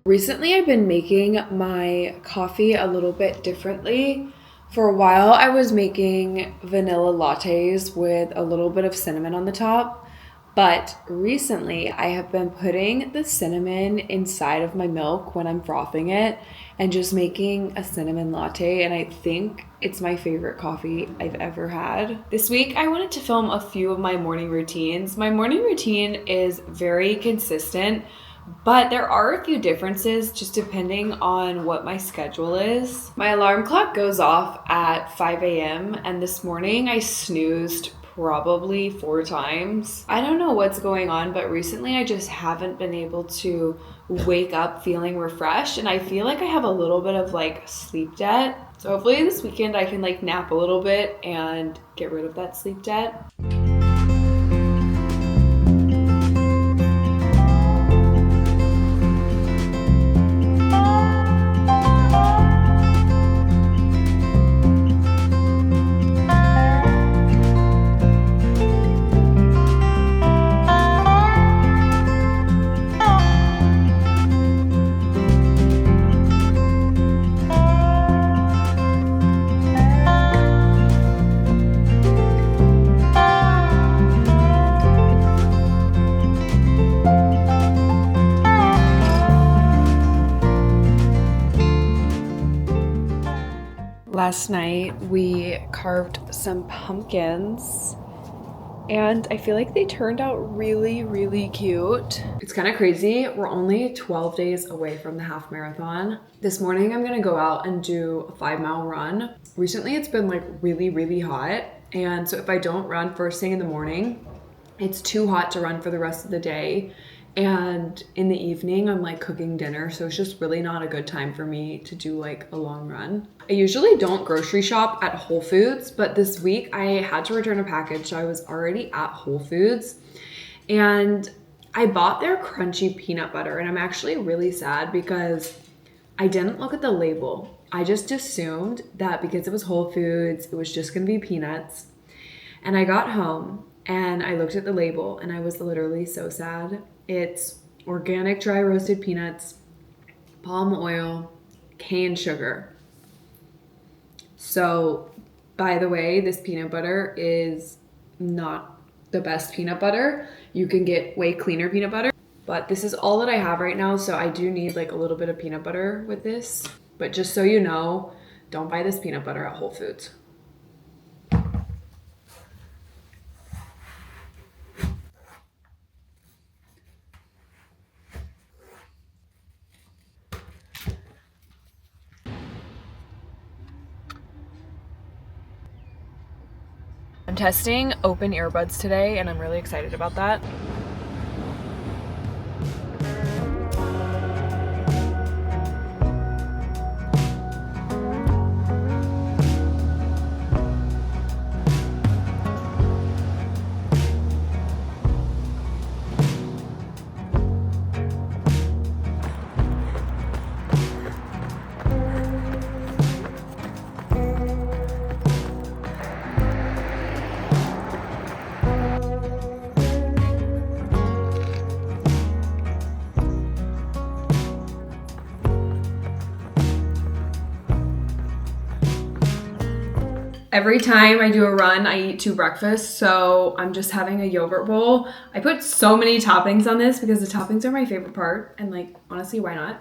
Recently, I've been making my coffee a little bit differently. For a while, I was making vanilla lattes with a little bit of cinnamon on the top, but recently I have been putting the cinnamon inside of my milk when I'm frothing it and just making a cinnamon latte, and I think it's my favorite coffee I've ever had. This week, I wanted to film a few of my morning routines. My morning routine is very consistent, but there are a few differences just depending on what my schedule is. My alarm clock goes off at 5 a.m. and this morning I snoozed probably 4 times. I don't know what's going on, but recently I just haven't been able to wake up feeling refreshed, and I feel like I have a little bit of like sleep debt. So hopefully this weekend I can like nap a little bit and get rid of that sleep debt. Last night we carved some pumpkins and I feel like they turned out really, really cute. It's kind of crazy. We're only 12 days away from the half marathon. This morning I'm gonna go out and do a 5-mile run. Recently it's been like really, really hot. And so if I don't run first thing in the morning, it's too hot to run for the rest of the day. And in the evening, I'm like cooking dinner. So it's just really not a good time for me to do like a long run. I usually don't grocery shop at Whole Foods, but this week I had to return a package. So I was already at Whole Foods and I bought their crunchy peanut butter. And I'm actually really sad because I didn't look at the label. I just assumed that because it was Whole Foods, it was just gonna be peanuts. And I got home and I looked at the label and I was literally so sad. It's organic dry roasted peanuts, palm oil, cane sugar. So, by the way, this peanut butter is not the best peanut butter. You can get way cleaner peanut butter, but this is all that I have right now. So I do need like a little bit of peanut butter with this. But just so you know, don't buy this peanut butter at Whole Foods. I'm testing open earbuds today and I'm really excited about that. Every time I do a run, I eat 2 breakfasts, so I'm just having a yogurt bowl. I put so many toppings on this because the toppings are my favorite part, and like, honestly, why not?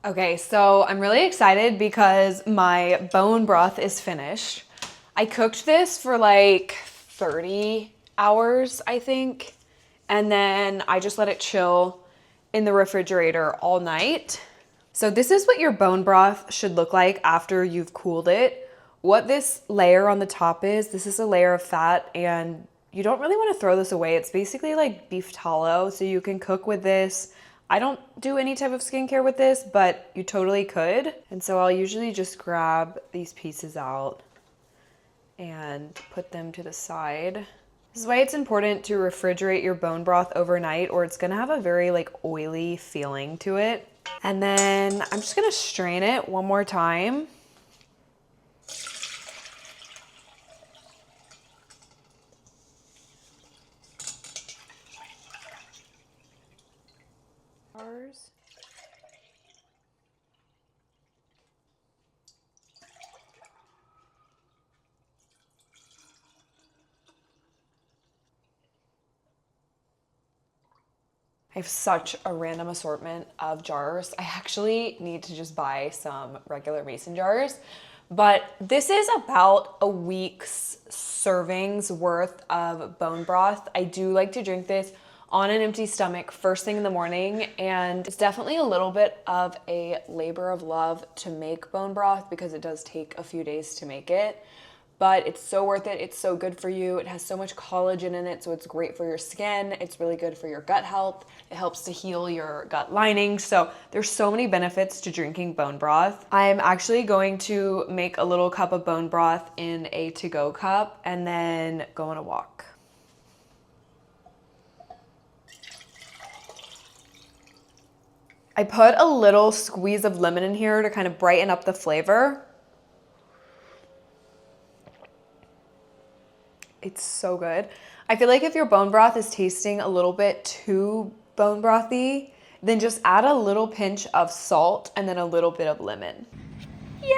Okay, so I'm really excited because my bone broth is finished. I cooked this for like 30 hours, I think, and then I just let it chill in the refrigerator all night. So this is what your bone broth should look like after you've cooled it what this layer on the top is, this is a layer of fat, and you don't really want to throw this away. It's basically like beef tallow, so you can cook with this. I don't do any type of skincare with this, but you totally could. And so I'll usually just grab these pieces out and put them to the side. This is why it's important to refrigerate your bone broth overnight, or it's gonna have a very like oily feeling to it. And then I'm just gonna strain it one more time. I have such a random assortment of jars. I actually need to just buy some regular mason jars, but this is about a week's servings worth of bone broth. I do like to drink this on an empty stomach first thing in the morning, and it's definitely a little bit of a labor of love to make bone broth because it does take a few days to make it. But it's so worth it. It's so good for you. It has so much collagen in it, so it's great for your skin. It's really good for your gut health. It helps to heal your gut lining. So there's so many benefits to drinking bone broth. I'm actually going to make a little cup of bone broth in a to-go cup and then go on a walk. I put a little squeeze of lemon in here to kind of brighten up the flavor. It's so good. I feel like if your bone broth is tasting a little bit too bone brothy, then just add a little pinch of salt and then a little bit of lemon. Yay!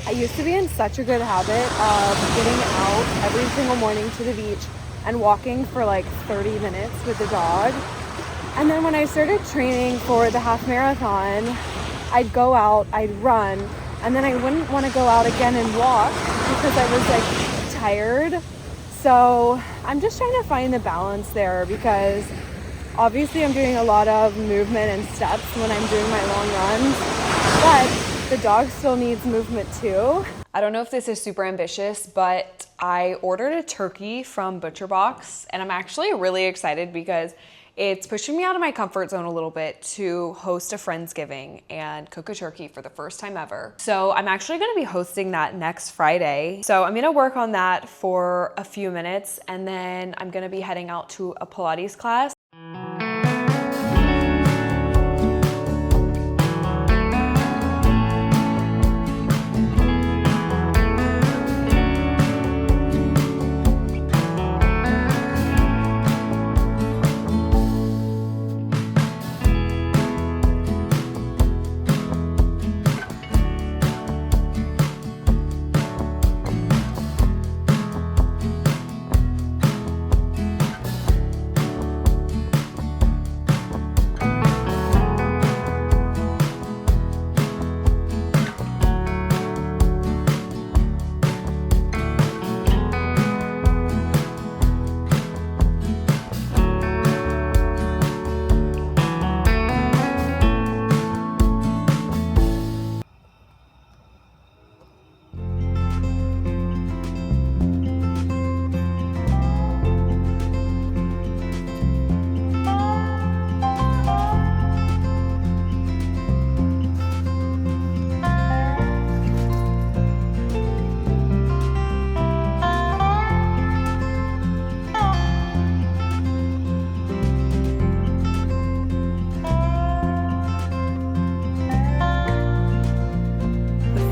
I used to be in such a good habit of getting out every single morning to the beach and walking for like 30 minutes with the dog. And then when I started training for the half marathon, I'd go out, I'd run, and then I wouldn't want to go out again and walk because I was like tired. So I'm just trying to find the balance there, because obviously I'm doing a lot of movement and steps when I'm doing my long runs, but the dog still needs movement too. I don't know if this is super ambitious, but I ordered a turkey from Butcher Box, and I'm actually really excited because it's pushing me out of my comfort zone a little bit to host a Friendsgiving and cook a turkey for the first time ever. So I'm actually gonna be hosting that next Friday. So I'm gonna work on that for a few minutes, and then I'm gonna be heading out to a Pilates class.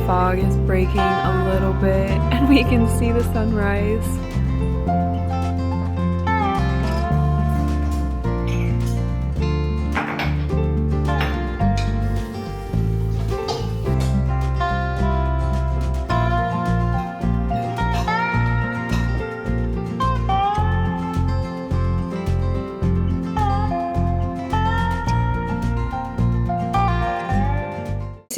Fog is breaking a little bit and we can see the sunrise.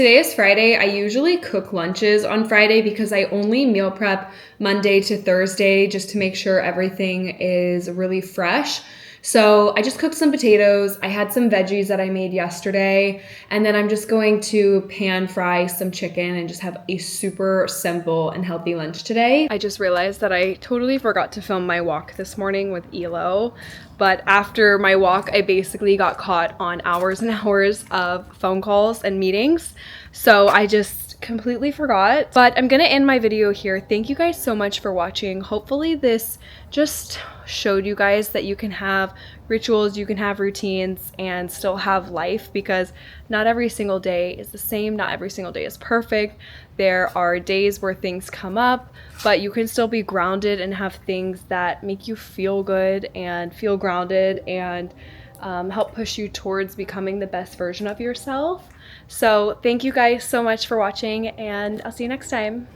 Today is Friday. I usually cook lunches on Friday because I only meal prep Monday to Thursday just to make sure everything is really fresh. So I just cooked some potatoes. I had some veggies that I made yesterday, and then I'm just going to pan fry some chicken and just have a super simple and healthy lunch today. I just realized that I totally forgot to film my walk this morning with Elo, but after my walk, I basically got caught on hours and hours of phone calls and meetings. So I just completely forgot, but I'm gonna end my video here. Thank you guys so much for watching. Hopefully this just showed you guys that you can have rituals, you can have routines, and still have life, because not every single day is the same. Not every single day is perfect. There are days where things come up, but you can still be grounded and have things that make you feel good and feel grounded and help push you towards becoming the best version of yourself. So thank you guys so much for watching, and I'll see you next time.